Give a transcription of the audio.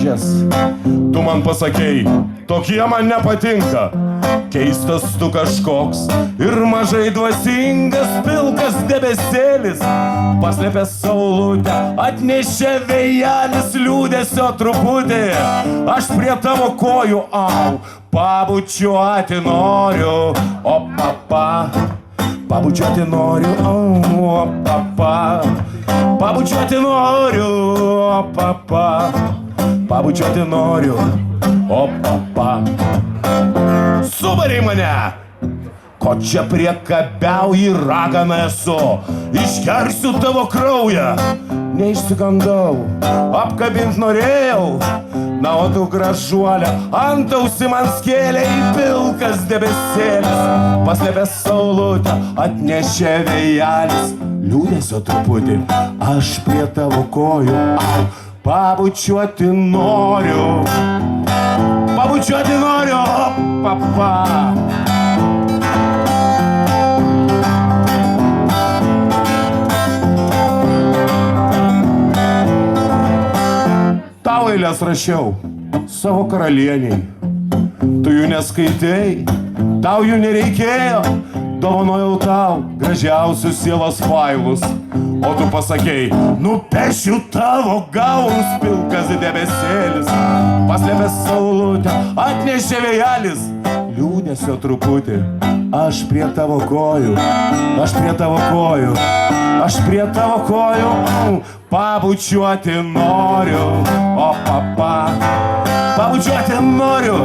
rožės. Tu man pasakei, tokie man nepatinka. Keistas tu kažkoks ir mažai dvasingas, pilkas debesėlis. Paslėpė saulutę, atnešė vėjelis, liūdesio truputį. Aš prie tavo kojų, pabučiuoti noriu, o papa. Pabučiuoti noriu, o papa. Pabučiuoti noriu, o papa. Pabučiuoti noriu, o papa. Subarei mane! Ko čia priekabiauji, ragana esu? Išgersiu tavo kraują. Neišsigandau, apkabint norėjau. Na, o tu gražuolė, antausi man skėlė į pilkas debesėlis. Paslėpė saulutę, atnešė vėjelis, liūdesio truputį. Aš prie tavo kojų, pabučiuoti noriu. Pabučiuoti noriu, o papa. Tau eilės rašiau savo karalieniai. Tu jų neskaitei, tau jų nereikėjo. Dovanojau tau gražiausius sielos failus. O tu pasakei, nupešiu tavo gaurus, pilkas debesėlis. Paslėpė saulutę, atnešė vėjelis, liūdesio truputį. Aš prie tavo kojų, aš prie tavo kojų, aš prie tavo kojų, pabučiuoti noriu, o papa. Pabučiuoti noriu,